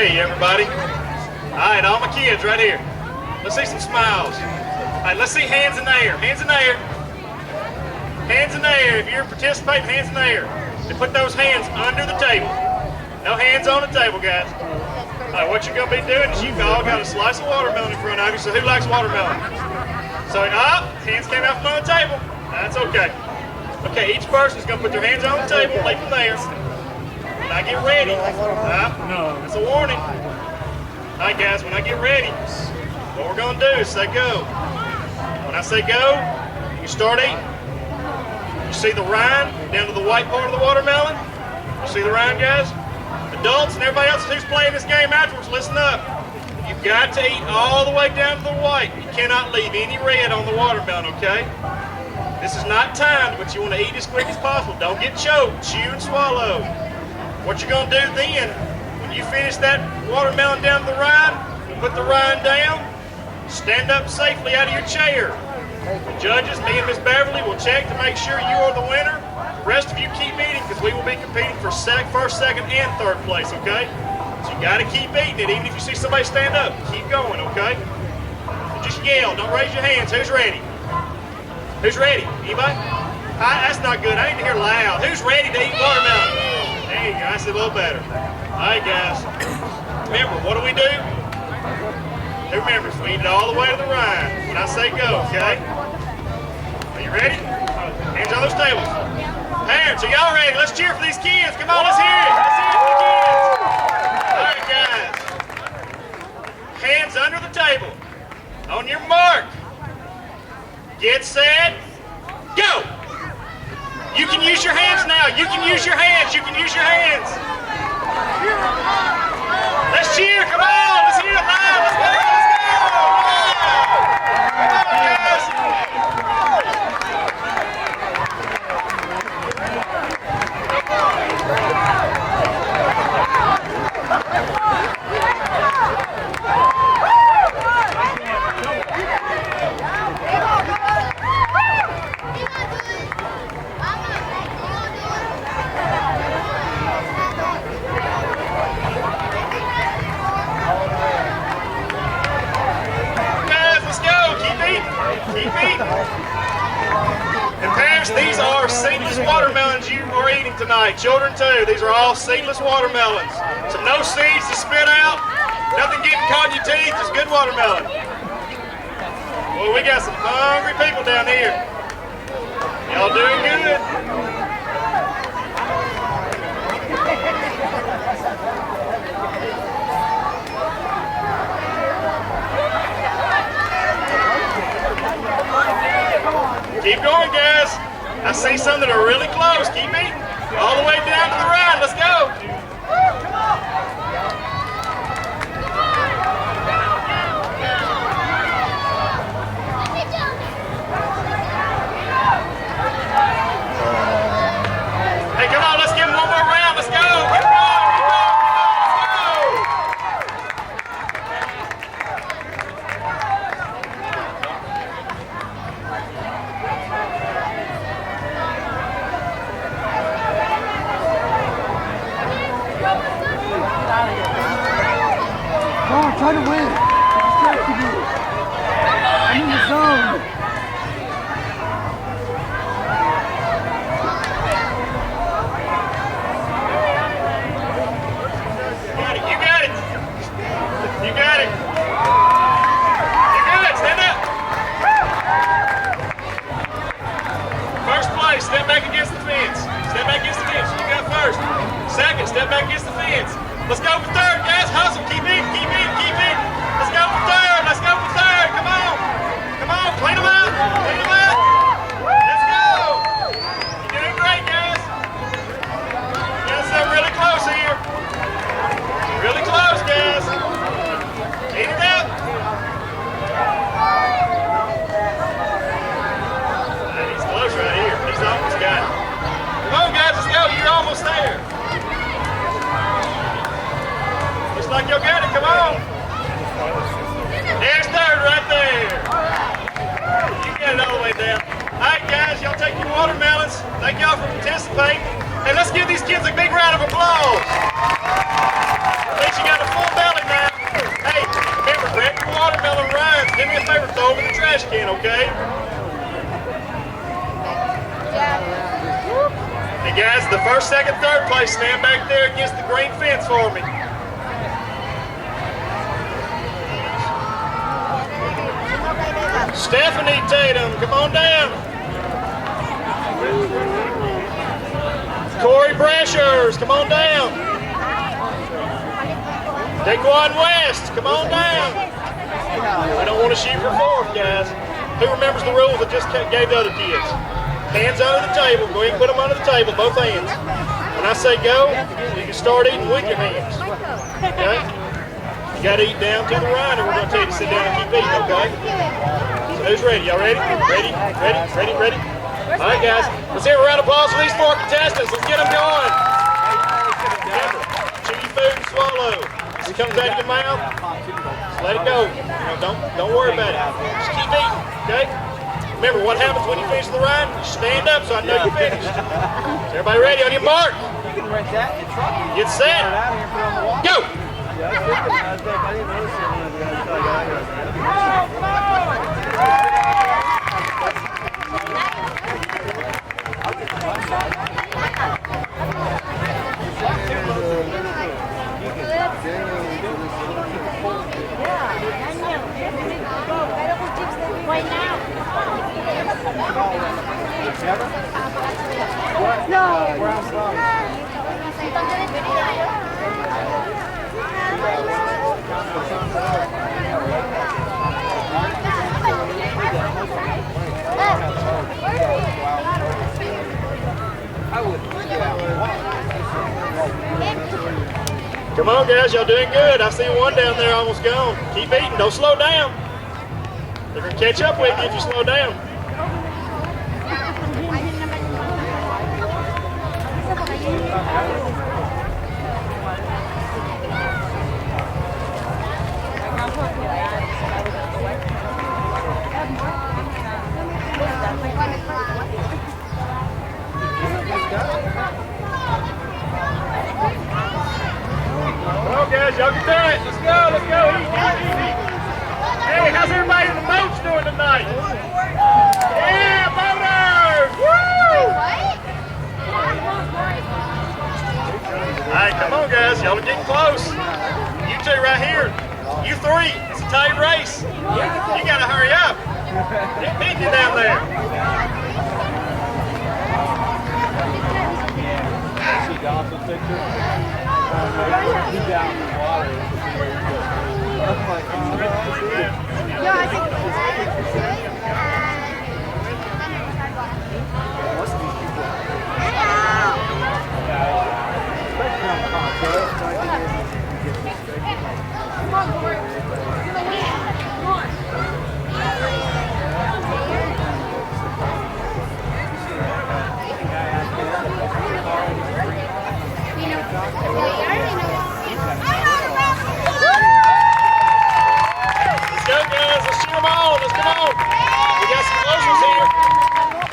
Hey, everybody. All right, all my kids right here. Let's see some smiles. All right, let's see hands in the air. Hands in the air. Hands in the air. If you're participating, hands in the air. And put those hands under the table. No hands on the table, guys. All right, what you're going to be doing is you've all got a slice of watermelon in front of you. So who likes watermelon? So, hands came out from under the table. That's okay. Okay, each person's going to put their hands on the table, lay from there. When I get ready, that's a warning. All right, guys, when I get ready, what we're going to do is say go. When I say go, you start eating. You see the rind down to the white part of the watermelon? You see the rind, guys? Adults and everybody else who's playing this game afterwards, listen up. You've got to eat all the way down to the white. You cannot leave any red on the watermelon, okay? This is not timed, but you want to eat as quick as possible. Don't get choked. Chew and swallow. What you're going to do then, when you finish that watermelon down to the rind, put the rind down, stand up safely out of your chair. The judges, me and Miss Beverly, will check to make sure you are the winner. The rest of you keep eating because we will be competing for first, second, and third place, okay? So you got to keep eating it. Even if you see somebody stand up, keep going, okay? Just yell. Don't raise your hands. Who's ready? Who's ready? Anybody? That's not good. I need to hear loud. Who's ready to eat watermelon? There you go. That's a little better. All right, guys. Remember, what do we do? Who remembers? We eat it all the way to the rind. When I say go, okay? Are you ready? Hands on those tables. Parents, are y'all ready? Let's cheer for these kids. Come on, let's hear it. Let's hear it for the kids. All right, guys. Hands under the table. On your mark. Get set. Go. You can use your hands now. You can use your hands. You can use your hands. Let's cheer. Come on. Let's hear it loud. Let's go. Let's go. Come on, guys. And parents, these are seedless watermelons you are eating tonight. Children too, these are all seedless watermelons. So no seeds to spit out, nothing getting caught in your teeth, just good watermelon. Well, we got some hungry people down here. Y'all doing good. Keep going, guys. I see some that are really close. Keep eating. All the way down to the rind. Let's go. Hey, come on. Let's give them one more round. Let's go. Keep going. Try to win. Distracted you. I'm in the zone. You got it. You got it. You're good. Stand up. First place, step back against the fence. Step back against the fence. You got first. Second, step back against the fence. Let's go for third, guys. Hustle. Keep in, keep in, keep in. Let's go for third. Let's go for third. Come on. Come on. Clean them out. Clean them out. Let's go. You're doing great, guys. You got some really close here. Really close, guys. Eat it up. He's close right here. He's almost got it. Come on, guys. Let's go. You're almost there. Looks like y'all got it. Come on. There's third right there. You got it all the way down. All right, guys. Y'all take your watermelons. Thank y'all for participating. And let's give these kids a big round of applause. At least you got a full trash can, okay? Hey guys, the first, second, third place, stand back there against the green fence for me. Stephanie Tatum, come on down. Corey Brashers, come on down. Daquan West, come on down. I don't want to shoot for fourth, guys. Who remembers the rules I just gave the other kids? Hands under the table. Go ahead and put them under the table, both hands. When I say go, you can start eating with your hands. Okay? You got to eat down to the rind, or we're going to tell you to sit down and keep eating, okay? So who's ready? Y'all ready? Ready? All right, guys. Let's hear a round of applause for these 4 contestants. Let's get them going. Remember, chew your food and swallow. As it comes out of your mouth, just let it go. You know, don't worry about it. Just keep eating, okay? Remember, what happens when you finish the rind? You stand up so I know you finished. Is everybody ready? On your mark. Get set. Go. Come on, guys, y'all doing good. I see one down there almost gone. Keep eating, don't slow down. They're gonna catch up with you if you slow down. Come on, guys, y'all can do it. Let's go. Eat. Hey, how's everybody in the boats doing tonight? Yeah, boaters! Woo! All right, come on, guys. Y'all are getting close. You two right here. You three. It's a tight race. You got to hurry up. They're beating you down there.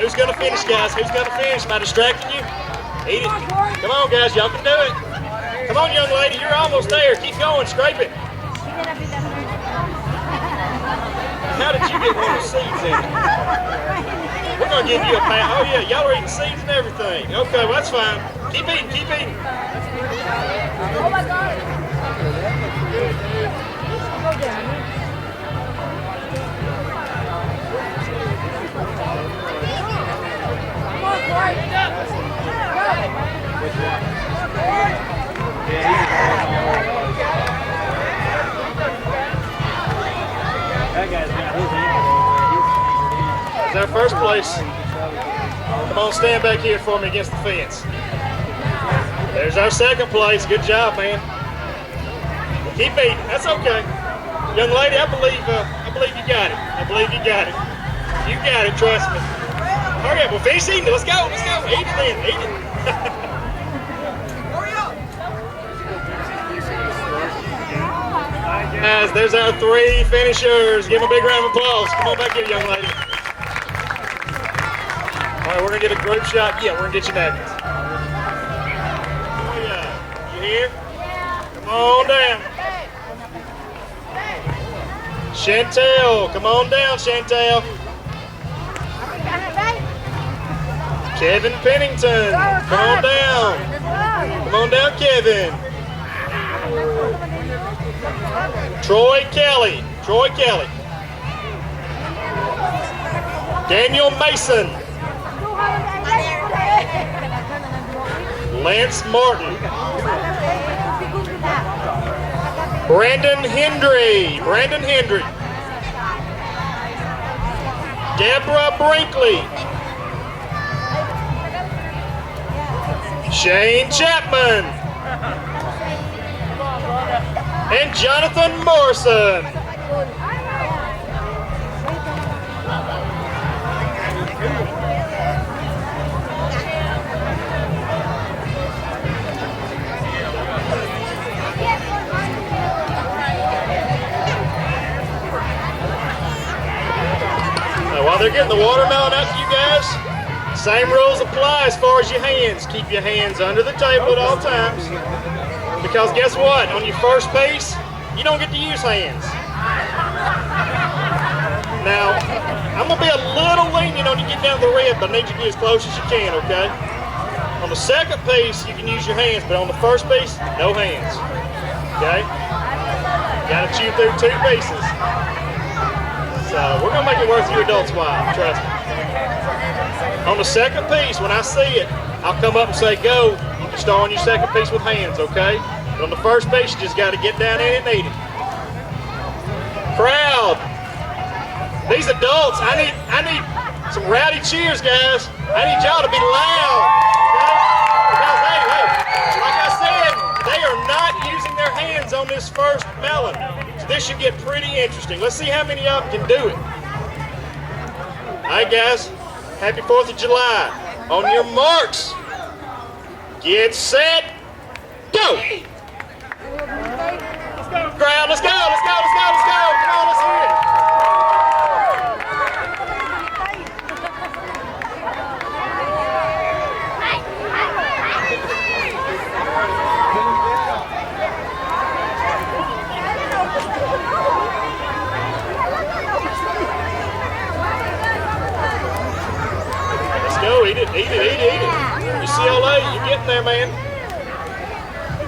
Who's gonna finish, guys? Who's gonna finish? Am I distracting you? Eat it. Come on, guys. Y'all can do it. Come on, young lady. You're almost there. Keep going. Scrape it. How did you get one of the seeds in it? We're gonna give you a pat. Oh yeah, y'all are eating seeds and everything. Okay, well that's fine. Keep eating. Keep eating. Oh my God. It's our first place. Come on, stand back here for me against the fence. There's our second place. Good job, man. Keep eating. That's okay. Young lady, I believe you got it. I believe you got it. You got it, trust me. Hurry up, we'll finish eating it. Let's go. Eat it then, eat it. Hurry up. Alright guys, there's our 3 finishers. Give them a big round of applause. Come on back here, young lady. Alright, we're gonna get a group shot. Yeah, we're gonna get you napkins. Oh yeah. You here? Come on down. Chantel, come on down, Chantel. Kevin Pennington, come on down. Come on down, Kevin. Troy Kelly. Daniel Mason. Lance Martin. Brandon Hendry. Deborah Brinkley. Shane Chapman. And Jonathan Morrison. Now, while they're getting the watermelon out to you guys, same rules apply as far as your hands. Keep your hands under the table at all times. Because guess what? On your first piece, you don't get to use hands. Now, I'm going to be a little lenient on you getting down to the red, but I need you to get as close as you can, okay? On the second piece, you can use your hands, but on the first piece, no hands. Okay? You got to chew through 2 pieces. So, we're going to make it worth your adults' while, trust me. On the second piece, when I see it, I'll come up and say, go. You can start on your second piece with hands, okay? But on the first piece, you just got to get down in and eat it. Crowd. These adults, I need some rowdy cheers, guys. I need y'all to be loud. Okay? Because, hey, like I said, they are not using their hands on this first melon. So this should get pretty interesting. Let's see how many of them can do it. All right, guys. Happy 4th of July. On your marks. Get set. Go. Crowd, let's go. Come on, let's hear it. Go, eat it. UCLA, you're getting there, man.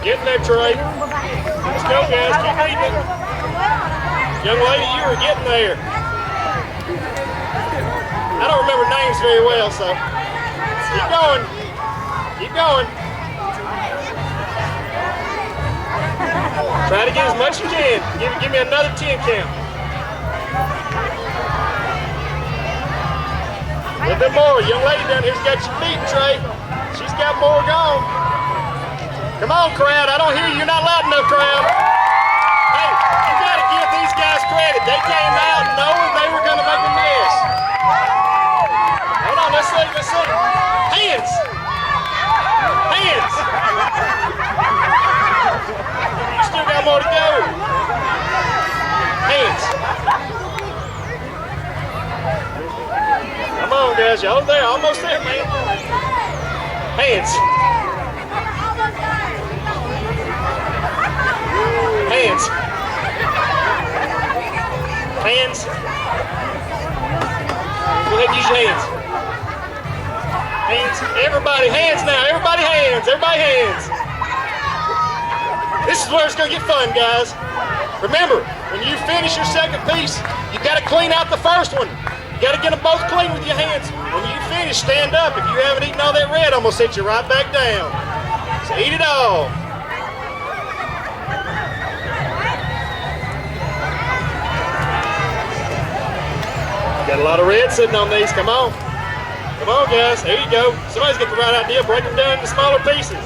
Getting there, Trey. Let's go, guys. Keep eating it. Young lady, you were getting there. I don't remember names very well, so keep going. Try to get as much as you can. Give me another 10 count. A little bit more. Young lady down here's got you beat, Trey. She's got more going. Come on, crowd. I don't hear you. You're not loud enough, crowd. Hey, you got to give these guys credit. They came out knowing they were going to make a mess. Hold on. Let's see. Hands. You still got more to go. Hands. Come on, guys. Y'all there. Almost there, man. Hands. Go ahead and use your hands. Everybody, hands now. Everybody hands. This is where it's going to get fun, guys. Remember, when you finish your second piece, you got to clean out the first one. You got to get them both clean with your hands. When you finish, stand up. If you haven't eaten all that red, I'm going to sit you right back down. So eat it all. Got a lot of red sitting on these. Come on, guys. There you go. Somebody's got the right idea. Break them down into smaller pieces.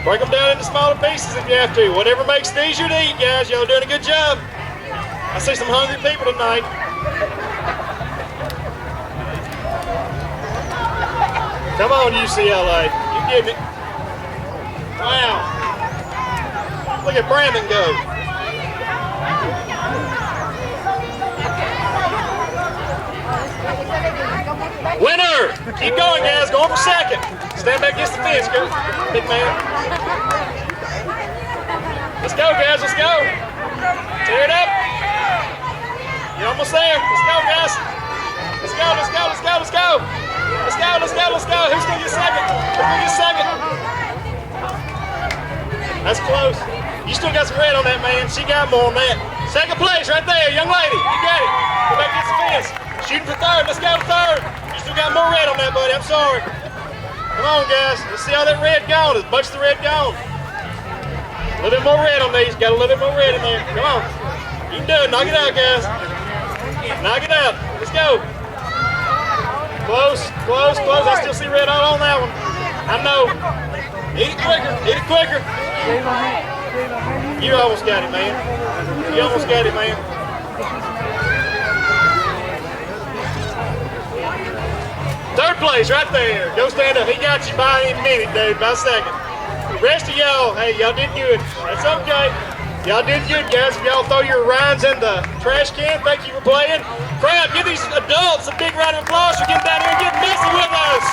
If you have to. Whatever makes it easier to eat, guys. Y'all doing a good job. I see some hungry people tonight. Come on, UCLA. You getting it. Wow. Look at Brandon go. Winner! Keep going, guys. Going for second. Stand back against the fence, girl. Big man. Let's go, guys. Let's go. Tear it up. almost there. Let's go, guys. Let's go, let's go, let's go, let's go. Let's go, let's go, let's go. Who's gonna get second? Who's gonna get second? That's close. You still got some red on that, man. She got more on that. Second place right there, young lady. You got it. Go back against the fence. Shooting for third. Let's go to third. You still got more red on that, buddy. I'm sorry. Come on, guys. Let's see how that red gone. Is much of the red gone? A little bit more red on these. Got a little bit more red in there. Come on. You can do it. Knock it out, guys. Knock it out. Let's go. Close, close, close. I still see red all on that one. I know. Eat it quicker. Eat it quicker. You almost got it, man. You almost got it, man. Third place right there. Go stand up. He got you by any minute, dude. By a second. The rest of y'all, hey, y'all did good. That's okay. Y'all did good, guys. If y'all throw your rinds in the trash can, thank you for playing. Crowd, give these adults a big round of applause for getting down here and getting messy with us.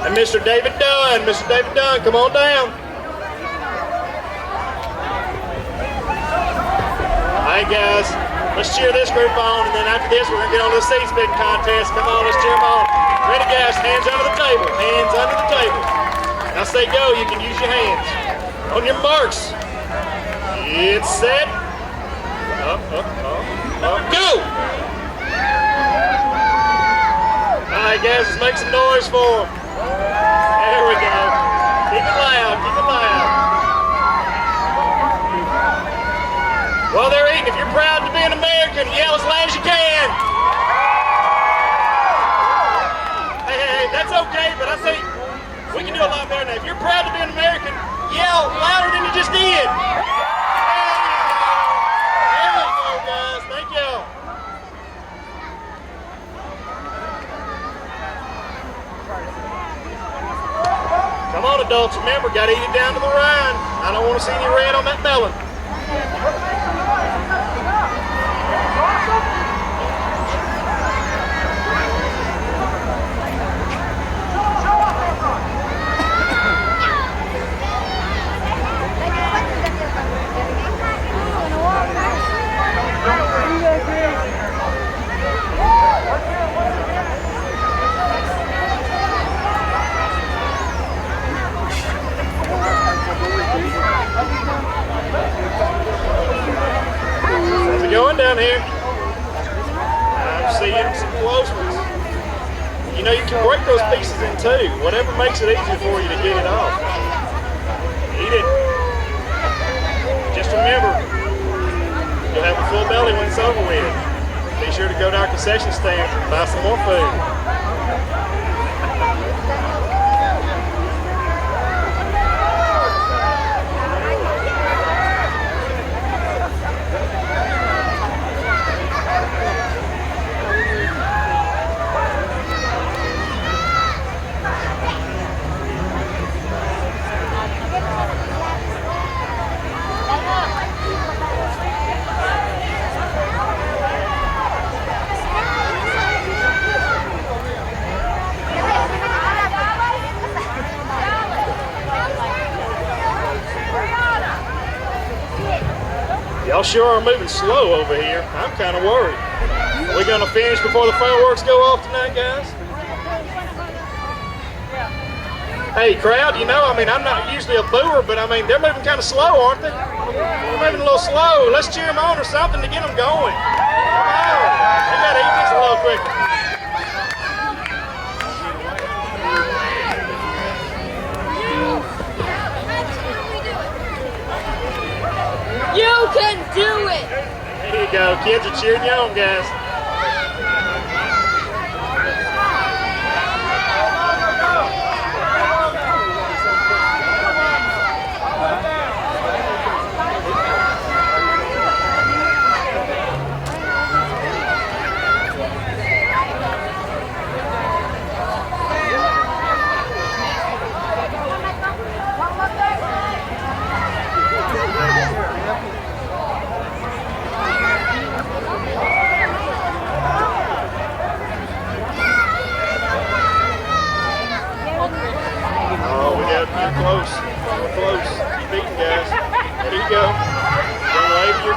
And Mr. David Dunn, come on down. All right, guys, let's cheer this group on, and then after this, we're gonna get on to the seat spitting contest. Come on, let's cheer them on. Ready, guys? Hands under the table. Hands under the table. When I say go, you can use your hands. On your marks. Get set. Up, up, up, up. Go! All right, guys, let's make some noise for them. There we go. Keep it loud, keep it loud. While they're eating, if you're proud to be an American, yell as loud as you can. Hey, hey, hey, that's okay, but I think we can do a lot better than that. If you're proud to be an American, yell louder than you just did. There we go, guys. Thank y'all. Come on, adults. Remember, got to eat it down to the rind. I don't want to see any red on that melon. How's it going down here? I'm seeing some close ones. You know, you can break those pieces in two. Whatever makes it easier for you to get it off. Eat it. Just remember, you'll have a full belly when it's over with. Be sure to go to our concession stand and buy some more food. Y'all sure are moving slow over here. I'm kind of worried. Are we going to finish before the fireworks go off tonight, guys? Hey, crowd, you know, I mean, I'm not usually a booer, but I mean, they're moving kind of slow, aren't they? They're moving a little slow. Let's cheer them on or something to get them going. Come on. They got to eat this a little quicker. You can do it! There you go. Kids are cheering you on, guys.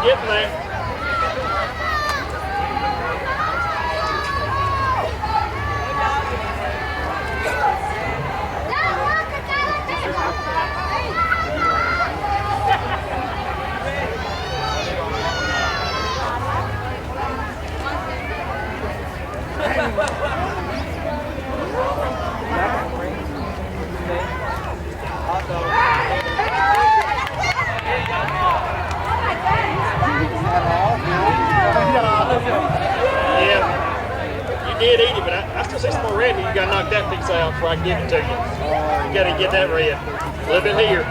We're getting there. Yeah, you did eat it, but I still see some more red here. You got to knock that piece out before I can give it to you. You got to get that red. A little bit here. A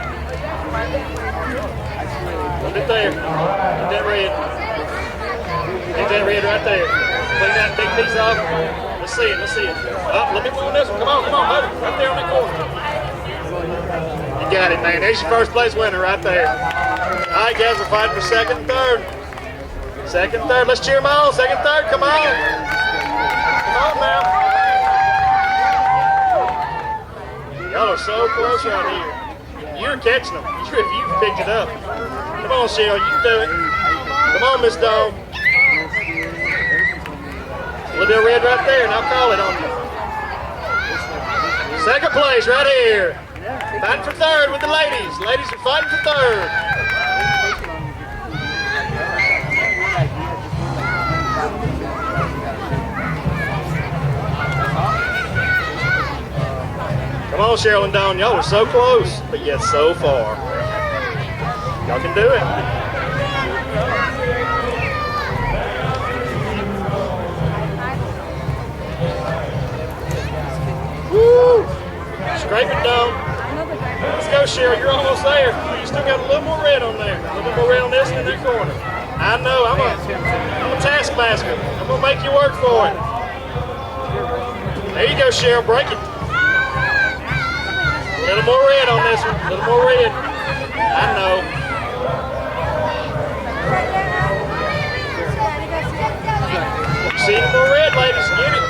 little bit there. Get that red. Get that red right there. Clean that big piece off. Let's see it. Let's see it. Oh, let me move on this one. Come on, move it. Right there on that corner. You got it, man. There's your first place winner right there. All right, guys, we're fighting for second and third. Second, third. Let's cheer them on. Second, third. Come on. Come on now. Y'all are so close right here. You're catching them. You've picked it up. Come on, Cheryl. You can do it. Come on, Miss Dog. A little bit of red right there, and I'll call it on you. Second place right here. Fighting for third with the ladies. Ladies are fighting for third. Come on, Cheryl and Dawn. Y'all are so close, but yet so far. Y'all can do it. Woo! Scrape it down. Let's go, Cheryl. You're almost there. You still got a little more red on there. A little bit more red on this and in that corner. I know. I'm a taskmaster. I'm going to make you work for it. There you go, Cheryl. Break it. A little more red on this one. A little more red. I know. See any more red, ladies? Get it.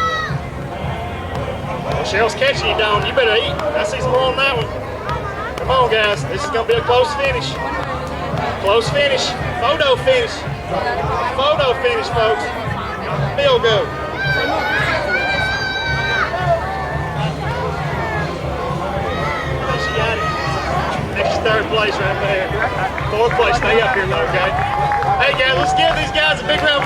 Well, Cheryl's catching you, Dawn. You better eat. I see some more on that one. Come on, guys. This is going to be a close finish. Close finish. Photo finish. Photo finish, folks. Feel good. Third place right there. Fourth place, stay up here, though, okay? Hey, guys, let's give these guys a big round